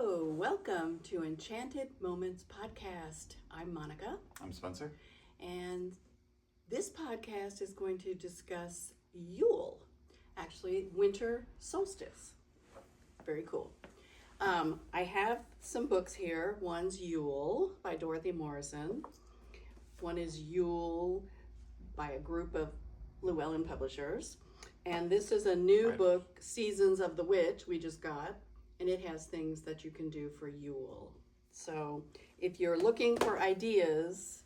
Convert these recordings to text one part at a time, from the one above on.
Hello, welcome to Enchanted Moments Podcast. I'm Monica. I'm Spencer. And this podcast is going to discuss Yule, actually winter solstice. Very cool. I have some books here. One's Yule by Dorothy Morrison. One is Yule by a group of Llewellyn publishers. And this is a new book, Seasons of the Witch, we just got. And it has things that you can do for Yule. So if you're looking for ideas,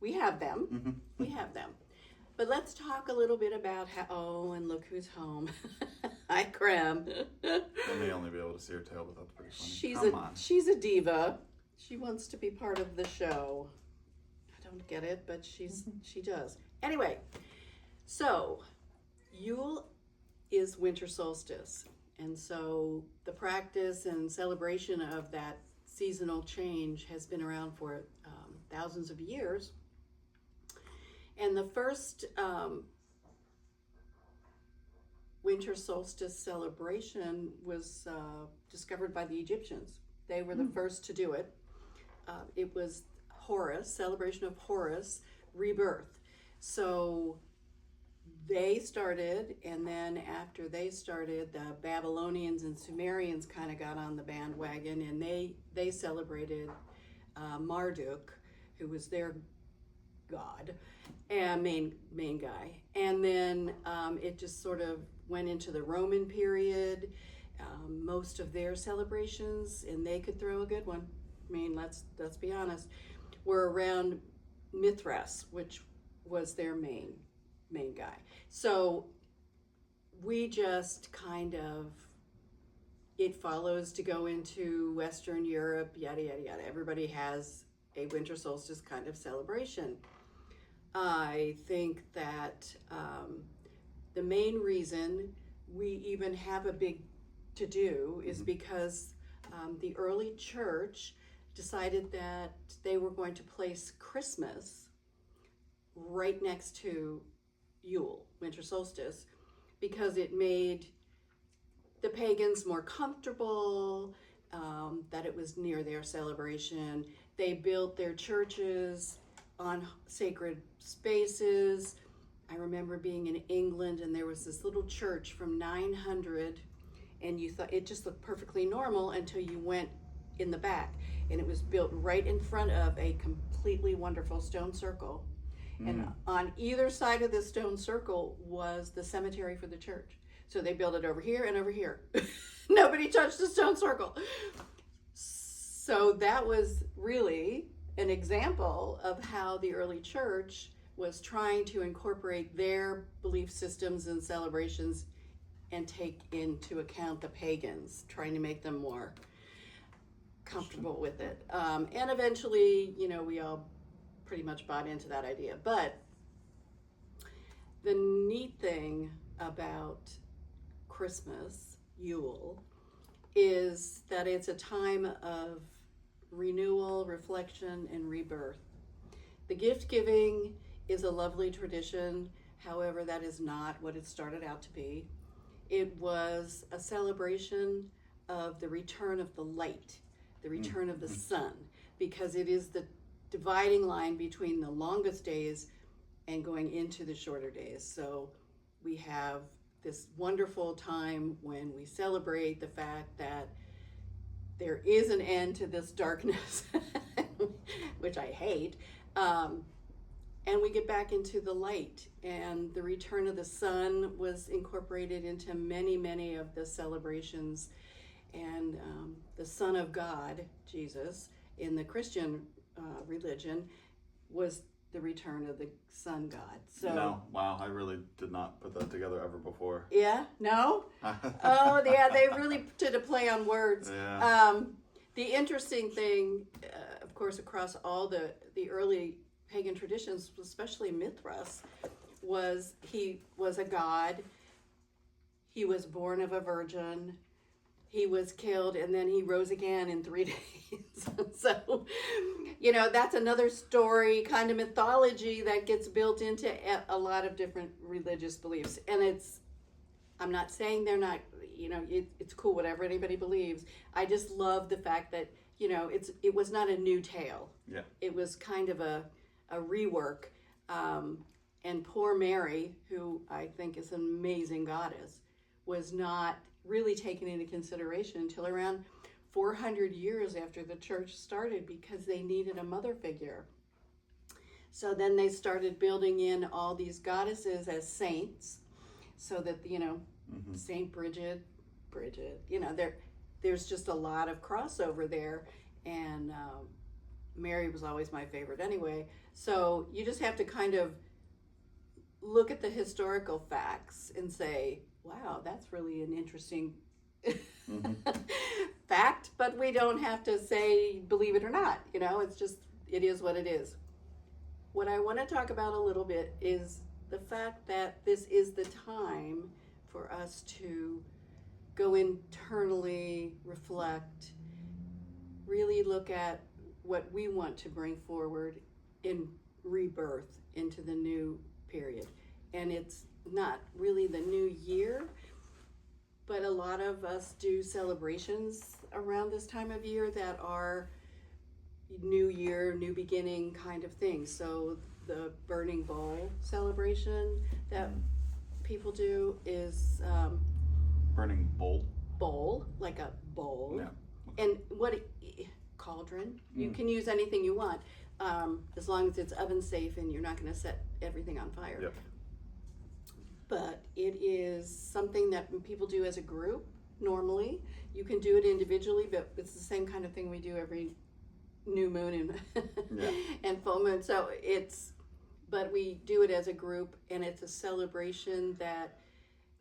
we have them. Mm-hmm. We have them. But let's talk a little bit about and look who's home. Hi, Creme. I may only be able to see her tail, but that's pretty funny. She's a diva. She wants to be part of the show. I don't get it, but she does. Anyway, so Yule is winter solstice. And so the practice and celebration of that seasonal change has been around for thousands of years. And the first winter solstice celebration was discovered by the Egyptians. They were the first to do it. It was Horus, celebration of Horus, rebirth. So they started, and then after they started, the Babylonians and Sumerians kind of got on the bandwagon, and they celebrated Marduk, who was their god and main guy. And then it just sort of went into the Roman period. Most of their celebrations, and they could throw a good one. I mean, let's be honest, were around Mithras, which was their main guy. So we just kind of, it follows to go into Western Europe, yada, yada, yada. Everybody has a winter solstice kind of celebration. I think that the main reason we even have a big to-do is because the early church decided that they were going to place Christmas right next to Yule, winter solstice, because it made the pagans more comfortable, that it was near their celebration. They built their churches on sacred spaces. I remember being in England, and there was this little church from 900, and you thought it just looked perfectly normal until you went in the back, and it was built right in front of a completely wonderful stone circle. And on either side of the stone circle was the cemetery for the church. So they built it over here and over here. Nobody touched the stone circle. So that was really an example of how the early church was trying to incorporate their belief systems and celebrations and take into account the pagans, trying to make them more comfortable with it. And eventually, we all pretty much bought into that idea. But the neat thing about Christmas, Yule, is that it's a time of renewal, reflection, and rebirth. The gift giving is a lovely tradition. However, that is not what it started out to be. It was a celebration of the return of the light, the return of the sun, because it is the dividing line between the longest days and going into the shorter days. So we have this wonderful time when we celebrate the fact that there is an end to this darkness, which I hate, and we get back into the light. And the return of the sun was incorporated into many of the celebrations. And the Son of God, Jesus, in the Christian religion, was the return of the sun god. So no, wow, I really did not put that together ever before. Yeah, no? Oh, yeah, they really did a play on words. Yeah. The interesting thing, of course, across all the early pagan traditions, especially Mithras, was he was a god. He was born of a virgin. He was killed, and then he rose again in 3 days. So, that's another story, kind of mythology that gets built into a lot of different religious beliefs. And I'm not saying they're not, it's cool, whatever anybody believes. I just love the fact that, it was not a new tale. Yeah. It was kind of a rework. And poor Mary, who I think is an amazing goddess, was not really taken into consideration until around 400 years after the church started, because they needed a mother figure. So then they started building in all these goddesses as saints, so that, Saint Bridget, there's just a lot of crossover there. And Mary was always my favorite anyway. So you just have to kind of look at the historical facts and say, wow, that's really an interesting fact, but we don't have to say believe it or not. It's just, it is what it is. What I want to talk about a little bit is the fact that this is the time for us to go internally, reflect, really look at what we want to bring forward in rebirth into the new period. And it's not really the new year, but a lot of us do celebrations around this time of year that are new year, new beginning kind of things. So the burning bowl celebration that people do is Burning bowl? Bowl, like a bowl. Yeah. And cauldron. You can use anything you want, as long as it's oven safe and you're not going to set everything on fire. Yep. But it is something that people do as a group normally. You can do it individually, but it's the same kind of thing we do every new moon and full moon. So but we do it as a group, and it's a celebration that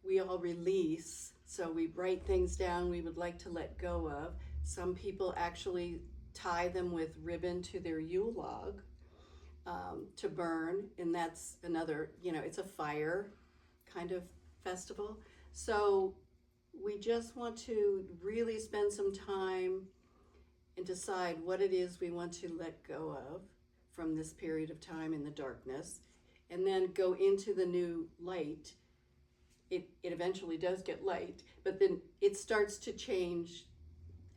we all release. So we write things down we would like to let go of. Some people actually tie them with ribbon to their Yule log to burn, and that's another, it's a fire kind of festival. So we just want to really spend some time and decide what it is we want to let go of from this period of time in the darkness, and then go into the new light. It eventually does get light, but then it starts to change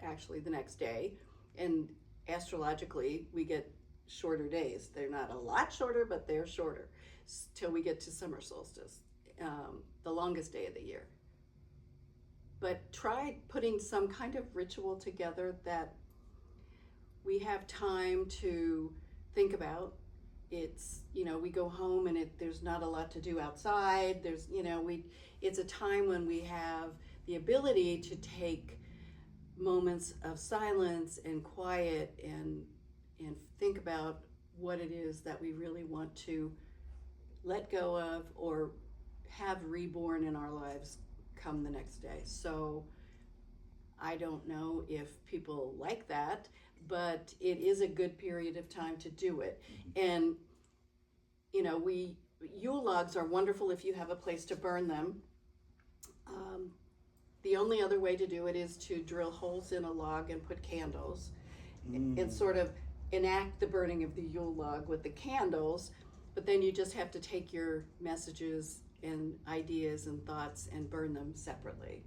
actually the next day. And astrologically, we get shorter days. They're not a lot shorter, but they're shorter till we get to summer solstice, the longest day of the year. But try putting some kind of ritual together that we have time to think about. It's, we go home and there's not a lot to do outside. There's, it's a time when we have the ability to take moments of silence and quiet and think about what it is that we really want to let go of or have reborn in our lives come the next day. So I don't know if people like that, but it is a good period of time to do it. And Yule logs are wonderful if you have a place to burn them. The only other way to do it is to drill holes in a log and put candles and sort of enact the burning of the Yule log with the candles. But then you just have to take your messages and ideas and thoughts and burn them separately.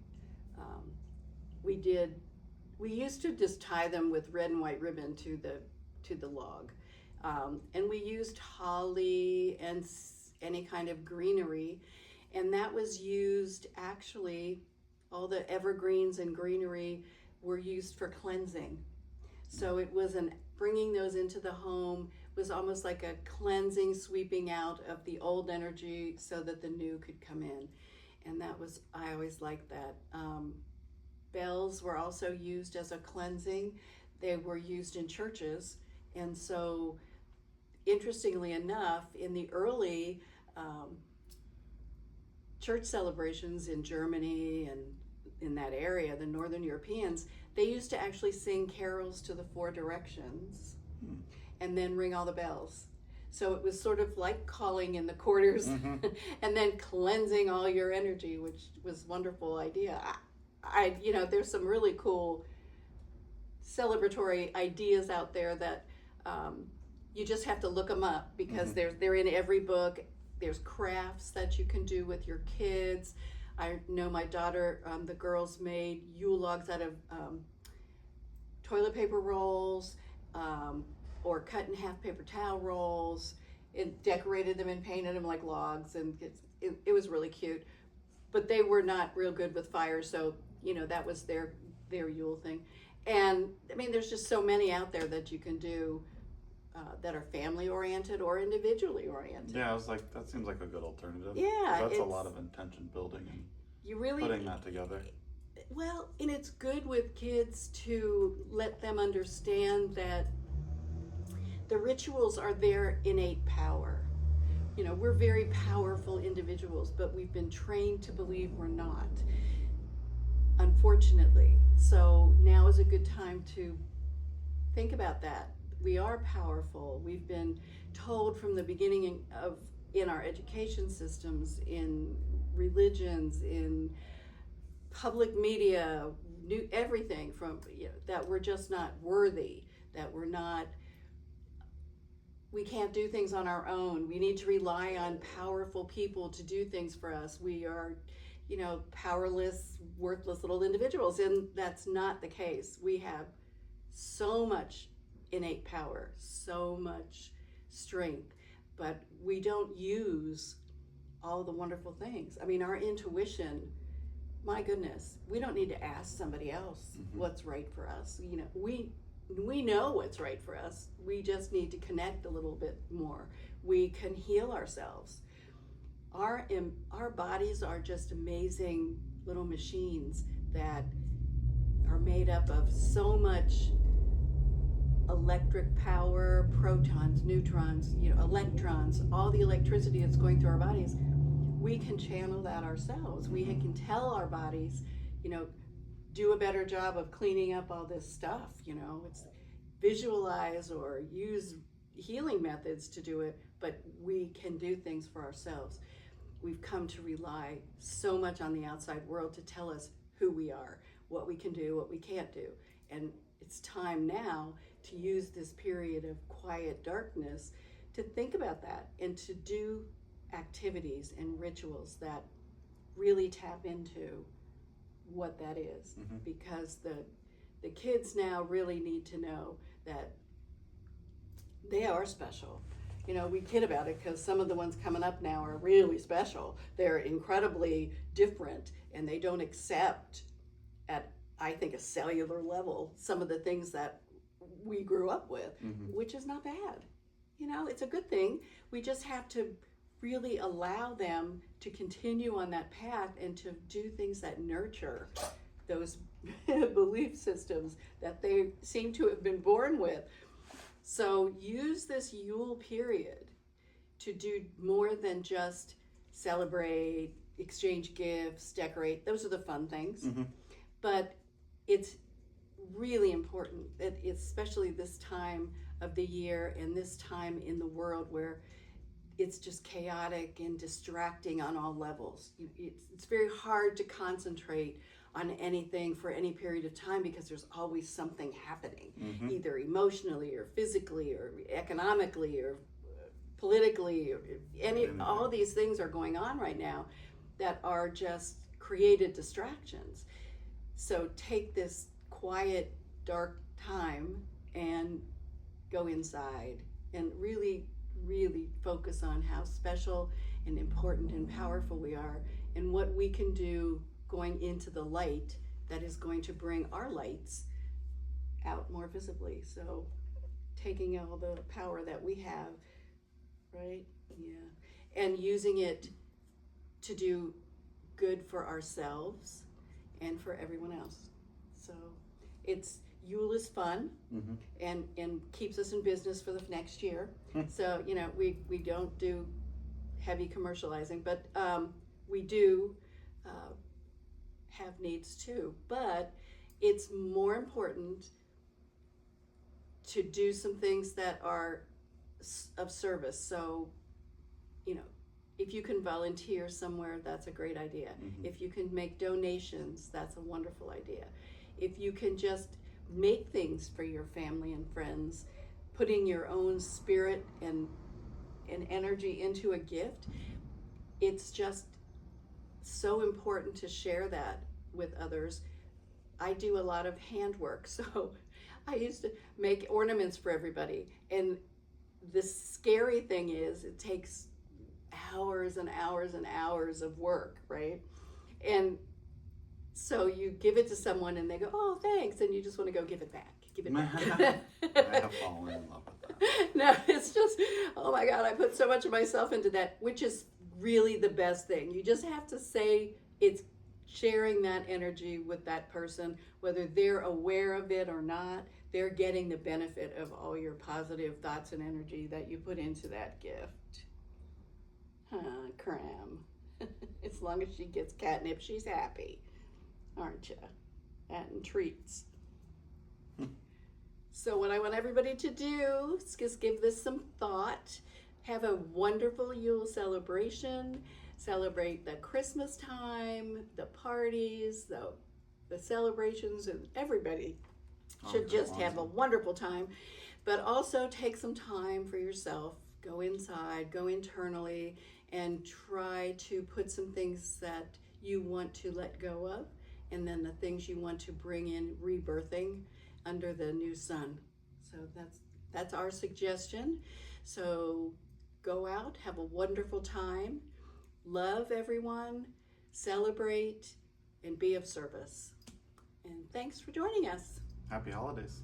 We used to just tie them with red and white ribbon to the log, and we used holly and any kind of greenery, and that was used actually. All the evergreens and greenery were used for cleansing. So it was bringing those into the home was almost like a cleansing, sweeping out of the old energy so that the new could come in. And I always liked that. Bells were also used as a cleansing. They were used in churches. And so, interestingly enough, in the early church celebrations in Germany and in that area, the Northern Europeans, they used to actually sing carols to the four directions and then ring all the bells. So it was sort of like calling in the quarters and then cleansing all your energy, which was a wonderful idea. There's some really cool celebratory ideas out there that you just have to look them up because they're in every book. There's crafts that you can do with your kids. I know my daughter, the girls made Yule logs out of toilet paper rolls, or cut in half paper towel rolls, and decorated them and painted them like logs, and it was really cute. But they were not real good with fire, so that was their Yule thing. And I mean, there's just so many out there that you can do that are family oriented or individually oriented. Yeah, I was like, that seems like a good alternative. Yeah, that's a lot of intention building and you really putting that together. Well, and it's good with kids to let them understand that the rituals are their innate power. We're very powerful individuals, but we've been trained to believe we're not, unfortunately. So now is a good time to think about that. We are powerful. We've been told from the beginning in our education systems, in religions, in public media, everything from that we're just not worthy, that we can't do things on our own. We need to rely on powerful people to do things for us. We are, powerless, worthless little individuals, and that's not the case. We have so much innate power, so much strength, but we don't use all the wonderful things. I mean, our intuition, my goodness, we don't need to ask somebody else what's right for us. We know what's right for us. We just need to connect a little bit more. We can heal ourselves. Our bodies are just amazing little machines that are made up of so much electric power, protons, neutrons, electrons, all the electricity that's going through our bodies. We can channel that ourselves. We can tell our bodies, do a better job of cleaning up all this stuff. It's visualize or use healing methods to do it, but we can do things for ourselves. We've come to rely so much on the outside world to tell us who we are, what we can do, what we can't do. And it's time now to use this period of quiet darkness to think about that and to do activities and rituals that really tap into what that is, because the kids now really need to know that they are special. We kid about it because some of the ones coming up now are really special. They're incredibly different, and they don't accept at, I think, a cellular level some of the things that we grew up with, which is not bad. It's a good thing. We just have to really allow them to continue on that path and to do things that nurture those belief systems that they seem to have been born with. So use this Yule period to do more than just celebrate, exchange gifts, decorate. Those are the fun things. But it's really important that, especially this time of the year and this time in the world where it's just chaotic and distracting on all levels. It's very hard to concentrate on anything for any period of time because there's always something happening, either emotionally or physically or economically or politically, or all these things are going on right now that are just created distractions. So take this quiet, dark time and go inside and really focus on how special and important and powerful we are and what we can do going into the light that is going to bring our lights out more visibly. So taking all the power that we have, right? Yeah. And using it to do good for ourselves and for everyone else. So Yule is fun and keeps us in business for the next year. So, we don't do heavy commercializing, but we do have needs too. But it's more important to do some things that are of service. So, if you can volunteer somewhere, that's a great idea. If you can make donations, that's a wonderful idea. If you can just make things for your family and friends, putting your own spirit and energy into a gift, it's just so important to share that with others. I do a lot of handwork, so I used to make ornaments for everybody. And the scary thing is it takes hours and hours and hours of work, right? And so you give it to someone and they go, oh, thanks. And you just want to go give it back. Give it back. I have fallen in love with that. No, it's just, oh my God, I put so much of myself into that, which is really the best thing. You just have to say it's sharing that energy with that person, whether they're aware of it or not. They're getting the benefit of all your positive thoughts and energy that you put into that gift. Cram. As long as she gets catnip, she's happy, aren't you? And treats. So what I want everybody to do is just give this some thought. Have a wonderful Yule celebration. Celebrate the Christmas time, the parties, the celebrations, and everybody should just have a wonderful time. But also take some time for yourself. Go inside, go internally, and try to put some things that you want to let go of, and then the things you want to bring in rebirthing under the new sun. So that's our suggestion. So go out, have a wonderful time, love everyone, celebrate, and be of service. And thanks for joining us. Happy holidays.